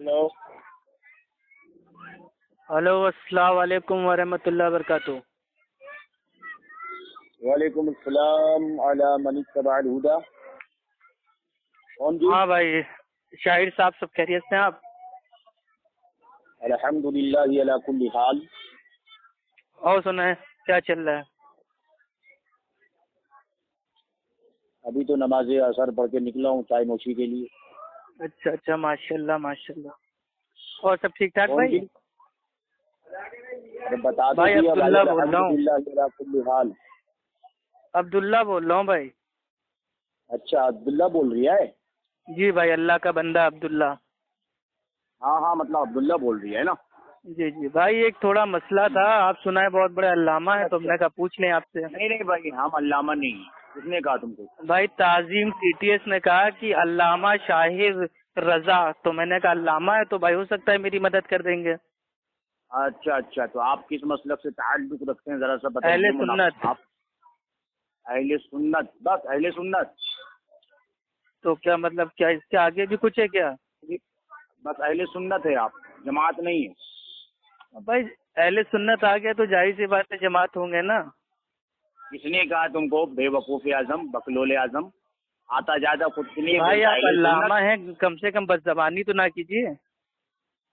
Hello hello, السلام علیکم ورحمۃ اللہ وبرکاتہ۔ وعلیکم السلام علی من اتبع الہدی۔ کون جی؟ ہاں بھائی، شاہر صاحب سب خیریت سے ہیں آپ؟ الحمدللہ علی کل حال۔ اور سنیں کیا چل رہا ہے؟ ابھی تو نماز اثر پڑھ کے نکلا ہوں چائے نوشی کے لیے۔ اچھا اچھا، ماشاء اللہ ماشاء اللہ۔ اور سب ٹھیک ٹھاک کون بھائی؟ جی؟ ارے بتا دو بھائی جی۔ عبداللہ بول رہا ہوں۔ الحمدللہ علی کل حال۔ عبداللہ بول رہا ہوں بھائی۔ اچھا عبداللہ بول رہی ہے؟ جی بھائی، اللہ کا بندہ عبداللہ۔ ہاں ہاں، مطلب عبداللہ بول رہی ہے نا؟ جی جی بھائی، ایک تھوڑا مسئلہ تھا، آپ سنا ہے بہت بڑے علامہ ہیں تو ہم نے کہا پوچھ لیں آپ سے۔ نہیں بھائی، ہم علامہ نہیں ہیں۔ کس نے کہا تم کو؟ بھائی تعظیم ٹی ٹی ایس نے کہا کہ علامہ شاہر رضا، تو میں نے کہا علامہ ہے تو بھائی ہو سکتا ہے میری مدد کر دیں گے۔ اچھا اچھا، تو آپ کس مسلک سے تعلق رکھتے ہیں ذرا سا بتائیے۔ اہل سنت۔ آپ اہل سنت؟ بس اہل سنت؟ تو کیا مطلب، کیا اس کے آگے بھی کچھ ہے کیا؟ بس اہل سنت ہے آپ، جماعت نہیں ہے؟ بھائی اہل سنت آ گیا تو ظاہر سی بات ہے جماعت ہوں گے نا۔ کس نے کہا تم کو بے وقوف اعظم، بکلول اعظم؟ آتا جاتا خود کے لیے بھائی بولتا آپ اہل علامہ سنت۔ ہیں، کم سے کم بد زبانی تو نہ کیجیے۔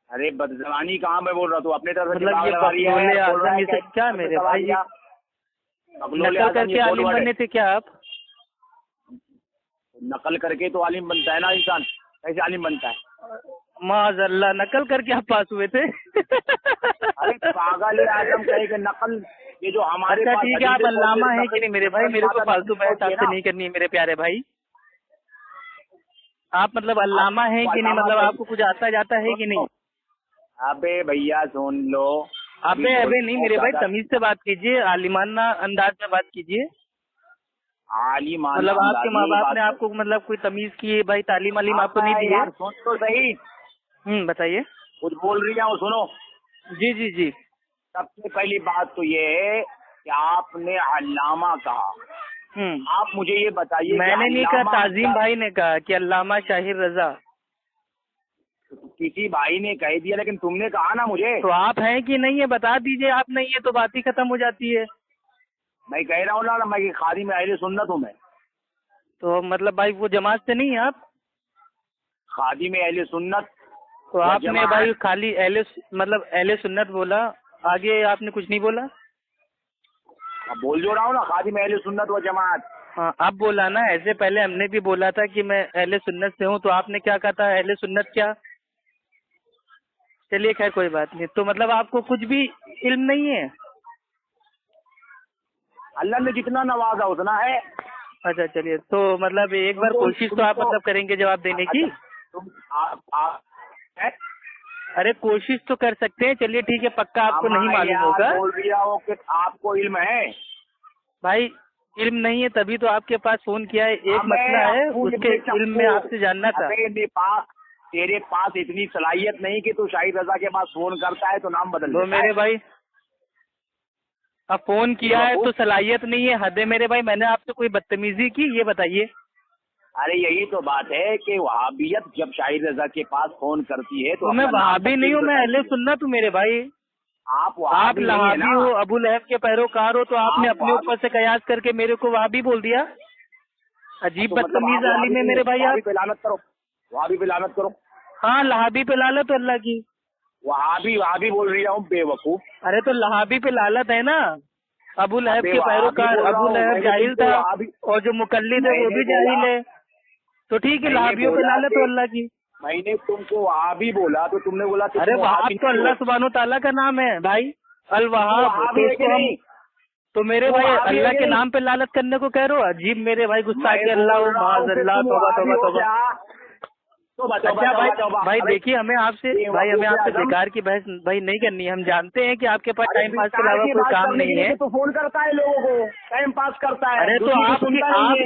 ارے بد زبانی کہاں میں بول رہا تھا؟ اپنے طرف سے مطلب دماغ یہ لگا لیا ہے، بکلول بول رہا اعظم ہے یہ کہ سب کیا میرے بھائی؟ بکلول نقل کر اعظم کے یہ عالم بول بننے تھے کیا آپ؟ نقل کر کے تو عالم بنتا ہے نا انسان، کیسے عالم بنتا ہے؟ معاذ اللہ، نقل کر کے آپ پاس ہوئے تھے؟ ارے پاگل اعظم کہے کہ نقل، یہ جو ہمارے اچھا پاس ٹھیک ہے، آپ حدیثیں پہنچی علامہ ہیں کہ نقل، نہیں میرے بھائی؟ میرے کو فالتو بحث آپ سے نا۔ نہیں کرنی ہے میرے پیارے بھائی۔ آپ مطلب علامہ ہیں کہ نہیں؟ مطلب آپ کو کچھ آتا جاتا ہے کہ نہیں؟ ابے بھیا سن لو۔ ابے نہیں میرے بھائی، تمیز سے بات کیجیے، عالمانہ انداز میں بات کیجیے۔ عالمانہ مطلب آپ کے ماں باپ بات نے آپ کو مطلب کوئی تمیز کی ہے بھائی، تعلیم علیم آپ کو نہیں دی یار سن تو صحیح، ہے؟ بتائیے۔ کچھ بول رہی ہوں سنو۔ جی جی جی۔ سب سے پہلی بات تو یہ ہے کہ آپ نے علامہ کہا۔ آپ مجھے یہ بتائیے میں نے نہیں کہا، تعظیم بھائی نے کہا کہ علامہ شاہر رضا۔ کسی بھائی نے کہہ دیا لیکن تم نے کہا نا مجھے۔ تو آپ ہیں کہ نہیں ہے بتا دیجئے، آپ نہیں ہے تو بات ہی ختم ہو جاتی ہے۔ میں کہہ رہا ہوں نا، میں خادم میں اہل سنت ہوں میں۔ تو مطلب بھائی وہ جماعت سے نہیں ہے آپ؟ خادم میں اہل سنت۔ تو آپ نے بھائی خالی اہل سنت بولا، آگے آپ نے کچھ نہیں بولا؟ بول جو رہا ہوں نا، خادم اہل سنت و جماعت۔ ہاں اب بولا نا، ایسے پہلے ہم نے بھی بولا تھا کہ میں اہل سنت سے ہوں، تو آپ نے کیا کہا تھا؟ اہل سنت کیا؟ چلیے خیر کوئی بات نہیں۔ تو مطلب آپ کو کچھ بھی علم نہیں ہے؟ اللہ نے جتنا نوازا اتنا ہے۔ اچھا چلیے، تو مطلب ایک بار کوشش تو آپ مطلب کریں گے جواب دینے کی؟ ارے کوشش تو کر سکتے ہیں، چلیے ٹھیک ہے، پکا آپ کو نہیں معلوم ہوگا۔ بول رہا ہوں کہ آپ کو علم ہے؟ بھائی علم نہیں ہے تبھی تو آپ کے پاس فون کیا ہے، ایک مسئلہ ہے اس کے علم میں آپ سے جاننا تھا۔ تیرے پاس اتنی صلاحیت نہیں کہ تو شاہد رضا کے پاس فون کرتا ہے تو نام بدل دیتا ہے۔ میرے بھائی اب فون کیا ہے تو صلاحیت نہیں ہے، حد ہے میرے بھائی، میں نے آپ سے کوئی بدتمیزی کی؟ یہ بتائیے۔ ارے یہی تو بات ہے کہ وہابیت جب شاہد رضا کے پاس فون کرتی ہے تو میں وہابی نہیں ہوں، میں اہل سنت ہوں میرے بھائی۔ آپ لہابی ہو، ابو لہب کے پیروکار ہو، تو آپ نے اپنے اوپر سے قیاس کر کے میرے کو وہابی بول دیا؟ عجیب بدتمیز عالم ہے میرے بھائی آپ۔ لعنت کرو، وہابی پہ لعنت کرو۔ ہاں لہابی پہ لعنت اللہ کی۔ وہابی بول رہی ہوں بے وقوف۔ ارے تو لہابی پہ لعنت ہے نا، ابو لہب کے پیروکار، ابو لہب جاہل تھا اور جو مقلد ہے وہ بھی جاہل ہے، تو ٹھیک ہے لہابیوں پہ لعنت ہو اللہ کی۔ میں نے تم کو وہابی بولا تو تم نے بولا ارے وہاب تو اللہ سبحانہ تعالیٰ کا نام ہے بھائی، الوہاب۔ تو میرے بھائی اللہ کے نام پہ لعنت کرنے کو کہہ رہے ہو؟ عجیب میرے بھائی، غصہ کہ اللہ معاذ اللہ، توبہ توبہ توبہ۔ اچھا بھائی دیکھیے، ہمیں آپ سے بیکار کی بحث بھائی نہیں کرنی ہے، ہم جانتے ہیں کہ آپ کے پاس ٹائم پاس کے علاوہ کوئی کام نہیں ہے۔ تو فون کرتا ہے لوگوں کو، ٹائم پاس کرتا ہے۔ ارے تو آپ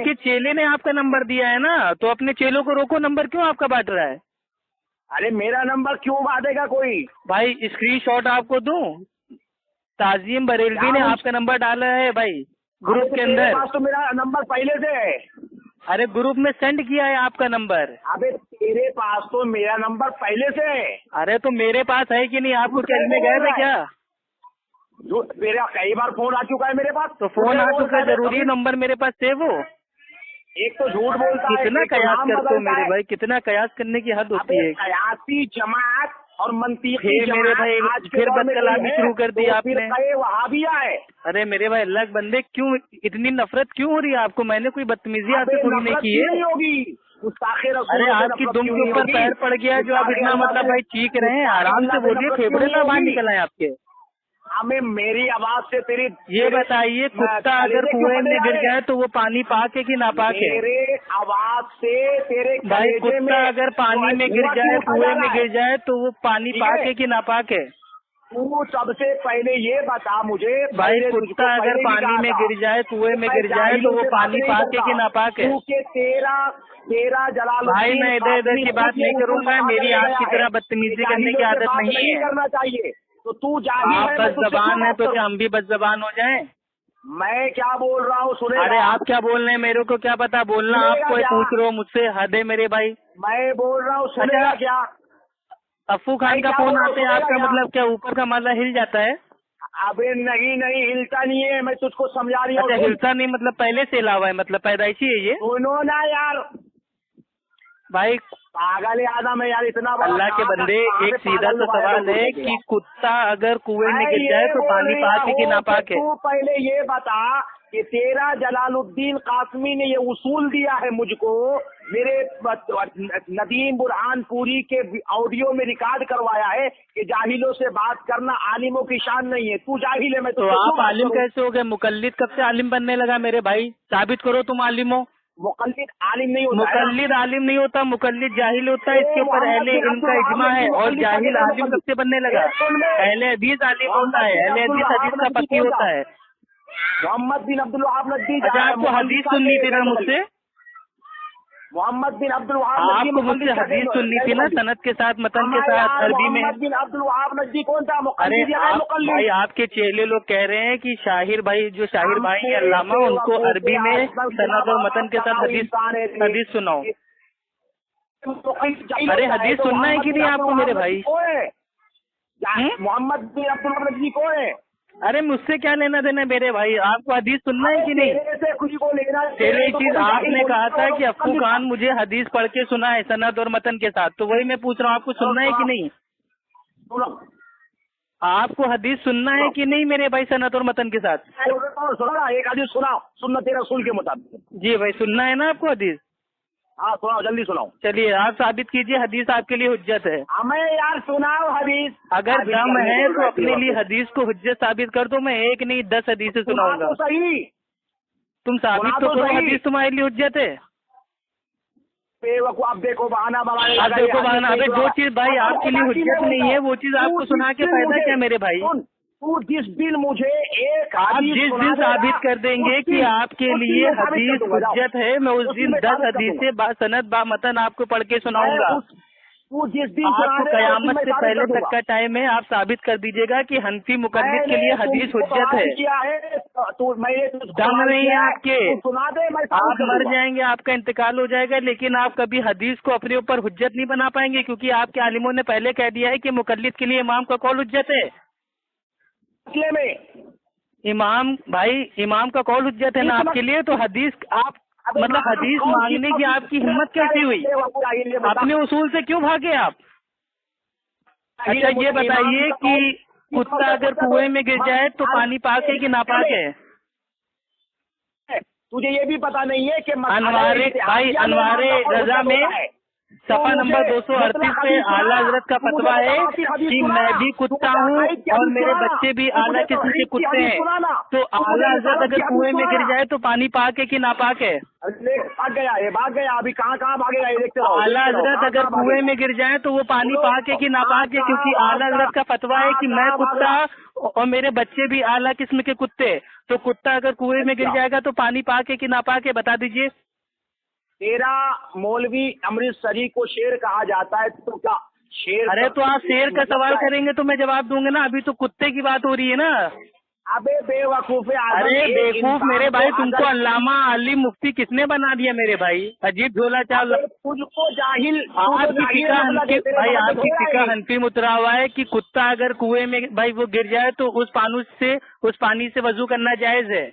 کے چیلے نے آپ کا نمبر دیا ہے نا، تو اپنے چیلوں کو روکو، نمبر کیوں آپ کا بانٹ رہا ہے؟ ارے میرا نمبر کیوں بانٹے گا کوئی؟ بھائی اسکرین شاٹ آپ کو دوں؟ تعظیم بریلوی نے آپ کا نمبر ڈالا ہے بھائی گروپ کے اندر۔ تو میرا نمبر پہلے سے ہے۔ अरे ग्रुप में सेंड किया है आपका नंबर। अबे तेरे पास तो मेरा नंबर पहले से है। अरे तो मेरे पास है कि नहीं? आपको चलने गए थे क्या? जो मेरा कई बार फोन आ चुका है मेरे पास। तो फोन आ चुका है, जरूरी नंबर मेरे पास सेव हो। एक तो झूठ बोलता है, कितना कयास करते हो मेरे भाई, कितना कयास करने की हद होती है। कयासी जमात और मंतीकी फिर मेरे भाई फिर बदकलामी शुरू कर दी आपने। वहाबिया है। अरे मेरे भाई अल्लाह के बंदे, क्यों इतनी नफरत क्यों हो रही है आपको? मैंने कोई बदतमीजी आपसे थोड़ी नहीं की है। होगी अरे आपकी दुम के ऊपर पैर पड़ गया जो आप इतना मतलब भाई चीख रहे हैं। आराम से बोलिए, फेफड़े ना बाहर निकल आए आपके। हमें मेरी आवाज से तेरी ये बताइए, कुत्ता अगर कुएं में गिर जाए तो वो पानी पाके कि ना पाके? मेरे आवाज से तेरे भाई कुत्ता अगर पानी में गिर जाए, कुएं में गिर जाए तो वो पानी पाके कि ना पाके? तू सबसे पहले ये बता मुझे। भाई कुत्ता अगर पानी में गिर जाए, कुएं में गिर जाए तो वो पानी पाके कि ना पाके? तेरा जलाल भाई मैं इधर इधर की बात नहीं करूंगा, मेरी आपकी तरह बदतमीजी करने की आदत नहीं है। करना चाहिए तो तू जाहिल आप है। बस जबान है तो क्या हम भी बस जबान हो जाएं? मैं क्या बोल रहा हूँ सुने। अरे आप क्या बोल रहे हैं मेरे को क्या पता? बोलना आप कोई पूछ रहे हो मुझसे, हद है मेरे भाई। मैं बोल रहा हूँ सुनेगा क्या? अफू खान का फोन आते हैं, आपका मतलब क्या ऊपर का माला हिल जाता है? अबे नहीं हिलता नहीं है, मैं तुझको समझा रही हूँ। अच्छा हिलता नहीं मतलब पहले से हिला हुआ है, मतलब पैदाइशी है ये? सुनो ना यार भाई पागल आदम है यार इतना। अल्लाह के बंदे, एक सीधा सा सवाल है कि कुत्ता अगर कुएं में गिर जाए तो पानी पाके कि ना पाके? तू पहले ये बता कि तेरा जलालुद्दीन कासमी ने ये उसूल दिया है मुझको, मेरे नदीम बुरहानपुरी के ऑडियो में रिकॉर्ड करवाया है कि जाहिलों से बात करना आलिमों की शान नहीं है। तू जाहिल है। मैं तो आप आलिम कैसे हो गए? मुकल्लिद कब से आलिम बनने लगा मेरे भाई? साबित करो तुम आलिम हो। मुकल्लिद आलिम नहीं होता। मुकल्लिद आलिम नहीं होता, मुकल्लिद जाहिल होता है। इसके ऊपर अहले इल्म का इजमा है। और जाहिल आलिम कब से बनने लगा? अहले हदीस आलिम होता है, अहले हदीस हदीस का फकीह होता है। मोहम्मद बिन अब्दुल वहाब नदवी। अच्छा आपको हदीस सुननी थी ना मुझसे? मोहम्मद बिन अब्दुल वहाब आपको मुझसे हदीस सुननी थी ना, सनद के साथ, मतन के साथ, अरबी में। मोहम्मद बिन अब्दुल वहाब नदवी कौन था? अरे भाई आपके चेले लोग कह रहे हैं कि शाहिर भाई, जो शाहिर भाई है अल्लामा, उनको अरबी में सनद और मतन के साथ हदीस सुनाओ। अरे हदीस सुनना है कि नहीं आपको मेरे भाई? मोहम्मद बिन अब्दुल वहाब नदवी कौन है? अरे मुझसे क्या लेना देना मेरे भाई? आपको हदीस सुनना है कि नहीं? तेरे चीज आपने कहा था कि अफू खान मुझे हदीस पढ़ के सुना है सनद और मतन के साथ, तो वही मैं पूछ रहा हूँ, आपको सुनना है कि नहीं? आपको हदीस सुनना है कि नहीं मेरे भाई, सनद और मतन के साथ? सुना एक हदीस सुनाओ, सुन्नत रसूल के मुताबिक। जी भाई सुनना है ना आपको हदीस? हाँ सुनाओ, जल्दी सुनाओ। चलिए आप साबित कीजिए, हदीस आपके लिए हुज्जत है। हमें यार सुनाओ हदीस। अगर दम है तो अपने लिए हदीस को हुज्जत साबित कर दो। मैं एक नहीं 10 हदीसें सुनाऊंगा। सही तुम साबित तो करो हदीस तुम्हारे लिए हुज्जत है। आप देखो बहाना बनाने। आप देखो बहाना। अगर जो चीज भाई आपके लिए हुज्जत नहीं है वो चीज आपको सुना के फायदा क्या मेरे भाई? तू जिस दिन मुझे आप जिस दिन साबित कर देंगे कि आपके लिए हदीस हुज्जत है, मैं उस दिन 10 हदीसें सनद बा मतन आपको पढ़ के सुनाऊंगा। तू जिस दिन आपको कयामत से पहले तक का टाइम है, आप साबित कर दीजिएगा कि हनफी मुकल्लिद के लिए हदीस हुज्जत है। दम नहीं है आपके, आप मर जाएंगे, आपका इंतकाल हो जाएगा, लेकिन आप कभी हदीस को अपने ऊपर हुज्जत नहीं बना पाएंगे, क्योंकि आपके आलिमों ने पहले कह दिया है कि मुकल्लिद के लिए इमाम का कौल हुज्जत है। इमाम भाई, इमाम का कौल हुज्जत है ना आपके लिए, तो हदीस आप मतलब हदीस मांगने की आपकी हिम्मत कैसी हुई? अपने उसूल से क्यों भागे आप? अच्छा ये बताइए कि कुत्ता अगर कुएं में गिर जाए तो पानी पाक है कि नापाक है? तुझे ये भी पता नहीं है कि अनवारे रजा में सफा नंबर 238 पे आला हजरत का फतवा है कि मैं भी कुत्ता हूँ और मेरे बच्चे भी आला किस्म के कुत्ते हैं। तो आला हजरत अगर कुएं में गिर जाए तो पानी पाक है कि नापाक है? भाग गया अभी कहाँ भागेगा ये देखते रहो। आला हजरत अगर कुएं में गिर जाए तो वो पानी पाक है कि नापाक है? क्योंकि आला हजरत का फतवा है कि मैं कुत्ता और मेरे बच्चे भी आला किस्म के कुत्ते। तो कुत्ता अगर कुएं में गिर जाएगा तो पानी पाक है कि नापाक है, बता दीजिए। तेरा मौलवी अमृतसरी को शेर कहा जाता है, तो क्या शेर? अरे तो आप शेर का सवाल करेंगे तो मैं जवाब दूंगा ना, अभी तो कुत्ते की बात हो रही है ना। अबे बेवकूफ आजम, अरे एक बेवकूफ इंसान मेरे भाई, को तुमको अगर- अल्लामा अली मुफ्ती किसने बना दिया मेरे भाई? अजीब झोला चाल। अबे तुझको जाहिल, आपकी फिका हनफी भाई, आपकी फिका हनफी हनफी मुतरा हुआ है कि कुत्ता अगर कुएं में भाई वो गिर जाए तो उस पानी से वजू करना जायज है।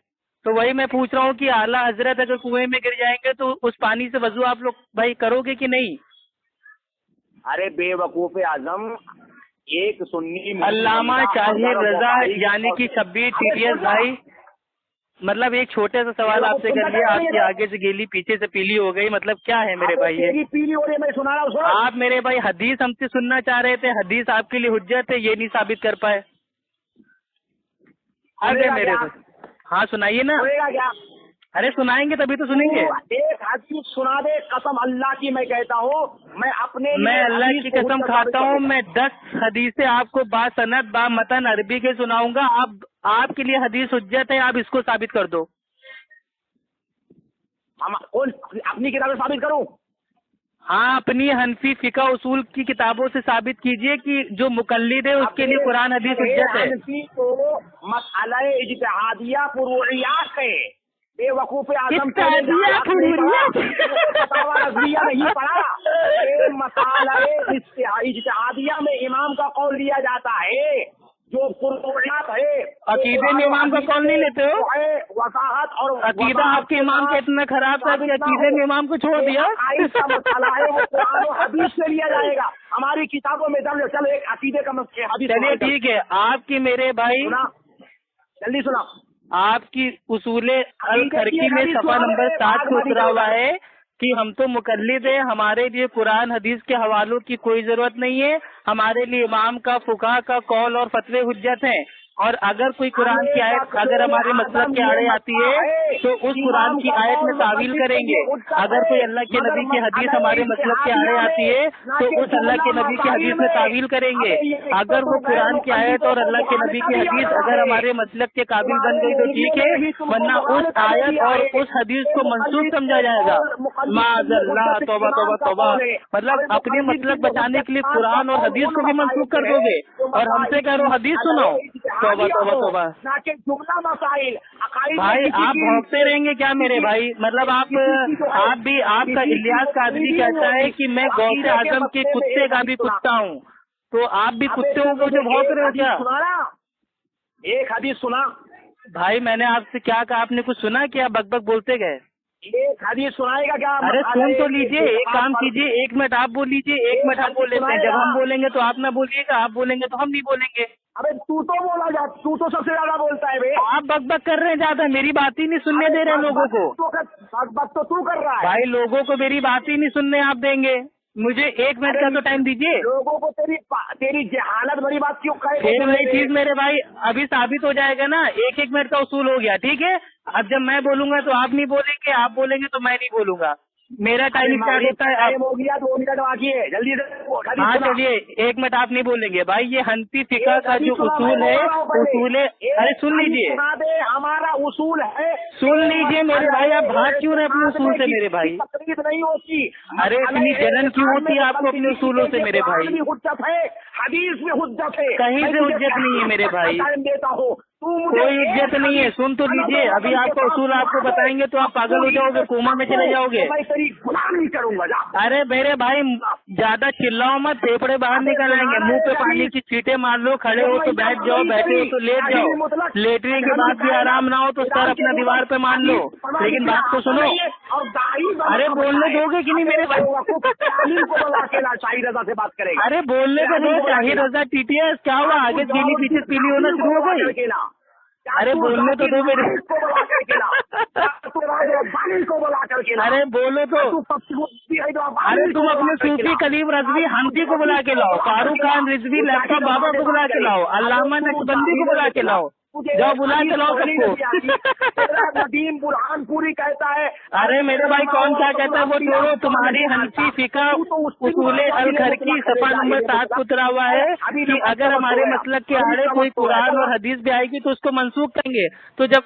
तो वही मैं पूछ रहा हूँ कि आला हजरत अगर कुएं में गिर जाएंगे तो उस पानी से वजू आप लोग भाई करोगे कि नहीं? अरे बेवकूफ आजम, एक सुन्नी अल्लामा शाहिर रजा यानी कि शब्बीर टीटीएस भाई, मतलब एक छोटे सा सवाल आपसे कर लिया, आपकी आगे से गेली पीछे से पीली हो गई, मतलब क्या है मेरे भाई ये? तेरी पीली हो रही है, मैं सुना रहा हूँ, सुनो। आप मेरे भाई हदीस हमसे सुनना चाह रहे थे, हदीस आपके लिए हुज्जत है, ये नहीं साबित कर पाए। आगे मेरे को हाँ सुनाइए ना। सुनेगा क्या? अरे सुनाएंगे तभी तो सुनेंगे। तू एक हदीस सुना दे, कसम अल्लाह की मैं कहता हूँ, मैं अपने मैं लिए अल्लाह हदीस की को कसम हुज्जत खाता हूँ, साबित मैं 10 हदीसें आपको बा सनद बा मतन अरबी के सुनाऊंगा। आपके लिए हदीस हुज्जत है, आप इसको साबित कर दो। कौन अपनी किताबें साबित करूँ? हाँ, अपनी हनफी फिका उसूल की किताबों से साबित कीजिए कि जो मुकल्लिद है उसके लिए कुरान हदीस हुज्जत है। हनफी को मसला इज्तिहादिया फुरूइयात है। बेवकूफ आजम, फतवा रज़विया नहीं पढ़ा? ये मसाला इज्तिहादिया में इमाम का कौल लिया जाता है, जो फुरूइयात है। अकीदे में इमाम का कौल नहीं लेते हो? वसाहत और अकीदा आपके इमाम का इतना खराब था कि अकीदे में इमाम को छोड़ दिया। का मसाला है, वो कुरान और हदीस से लिया जाएगा, हमारी किताबों में दर्ज। चल एक अकीदे का हदीस। चलिए ठीक है, आपकी मेरे भाई सुना, जल्दी सुना। आपकी उसूले अल खरकी में सफा नंबर 7 को उतरा हुआ है कि हम तो मुकल्लिद है, हमारे लिए कुरान हदीस के हवालों की कोई जरूरत नहीं है, हमारे लिए इमाम का फुकाहा का कौल और फतवे हुज्जत हैं, और अगर कोई कुरान की आयत अगर हमारे मतलब के आड़े आती है तो उस कुरान की आयत में तावील करेंगे। अगर कोई अल्लाह के नबी की हदीस हमारे मतलब के आड़े आती है तो उस अल्लाह के नबी की हदीस में तावील करेंगे। अगर वो कुरान की आयत और अल्लाह के नबी की हदीस अगर हमारे मतलब के काबिल बन गई तो ठीक है, वरना उस आयत और उस हदीस को मंसूख समझा जाएगा। माज़अल्लाह, तौबा तौबा तौबा, मतलब अपने मतलब बचाने के लिए कुरान और हदीस को भी मंसूख कर दोगे और हमसे कह रहे हो हदीस सुनाओ। तौबा तौबा तौबा। भाई आप भौंकते रहेंगे क्या मेरे भाई? मतलब आप भी, आपका इलियास कादरी कहता है कि मैं गौसे आजम के कुत्ते का भी कुत्ता हूँ, तो आप भी कुत्ते को जो भौंक रहे हो क्या? एक हदीस सुना भाई, मैंने आपसे क्या कहा? आपने कुछ सुना क्या? बकबक बोलते गए। एक हदीस सुनाएगा क्या? अरे सुन तो लीजिए, एक काम कीजिए, 1 मिनट आप बोल लीजिए, 1 मिनट हम बोल लेते हैं। जब हम बोलेंगे तो आप ना बोलिएगा, आप बोलेंगे तो हम नहीं बोलेंगे। अबे तू तो बोला जा, तू तो सबसे ज्यादा बोलता है बे। आप बकबक कर रहे हैं ज्यादा, मेरी बात ही नहीं सुनने दे रहे लोगों को। बकबक तो तू कर रहा है भाई, लोगों को मेरी बात ही नहीं सुनने आप देंगे। मुझे 1 मिनट का तो टाइम दीजिए। लोगों को तेरी जहालत बड़ी बात क्यों कहे? फिर वही चीज मेरे भाई अभी साबित हो जाएगा ना, 1-1 मिनट का उसूल हो गया, ठीक है। अब जब मैं बोलूंगा तो आप नहीं बोलेंगे, आप बोलेंगे तो मैं नहीं बोलूंगा। मेरा टाइम स्टार्ट होता है अब। हो गया, 2 मिनट बाकी है, जल्दी से। हाँ चलिए, 1 मिनट आप नहीं बोलेंगे भाई। ये हनफी फिका का जो उसूल है, उसूल है, अरे सुन लीजिए, सुना दे, हमारा उसूल है। सुन लीजिए मेरे भाई, आप भाग क्यों रहे अपने उसूल से मेरे भाई? तकलीफ नहीं होती। अरे इतनी जलन क्यों होती है आपको अपने उसूलों से मेरे भाई? हुज्जत है, हदीस में हुज्जत है, कहीं से हुज्जत नहीं है मेरे भाई, देता हूँ। कोई इज्जत नहीं है। सुन तो लीजिए, अभी आपका उसूल आपको बताएंगे तो आप पागल हो जाओगे, कोमा में चले जाओगे। मैं तेरी गुलामी करूंगा। अरे मेरे भाई ज्यादा चिल्लाओ मत, फेफड़े बाहर निकल आएंगे। मुंह पे पानी की छींटे मार लो, खड़े हो तो बैठ जाओ, बैठे हो तो लेट जाओ, लेटने के बाद भी आराम ना हो तो सर अपना दीवार पे मान लो। लेकिन बात तो सुनो। अरे बोलने दोगे कि नहीं मेरे भाई? शाही रजा से बात करेगा। अरे बोलने को दो। शाही रजा टीटीएस क्या हुआ? आगे पीली पीछे पीली होना शुरू हो गई। अरे बोलने तो दो मेरे। अरे बोलो तो। अरे तुम अपने सूफी कलीम रज़वी हनफी को बुला के लाओ, फारूक खान रिजवी लैपटॉप बाबा को बुला के लाओ, अल्लामा नक्शबंदी को बुला के लाओ, जाओ बुला के लाओ सबको। नदीम बुरहानपुरी कहता है। अरे मेरे भाई कौन क्या कहता है वो छोड़ो। तुम्हारी हनफी फिका उसूले अल खरकी सफा नंबर 7 उतरा हुआ है कि अगर हमारे मसलक के आड़े कोई कुरान और हदीस भी आएगी तो उसको मंसूख करेंगे। तो जब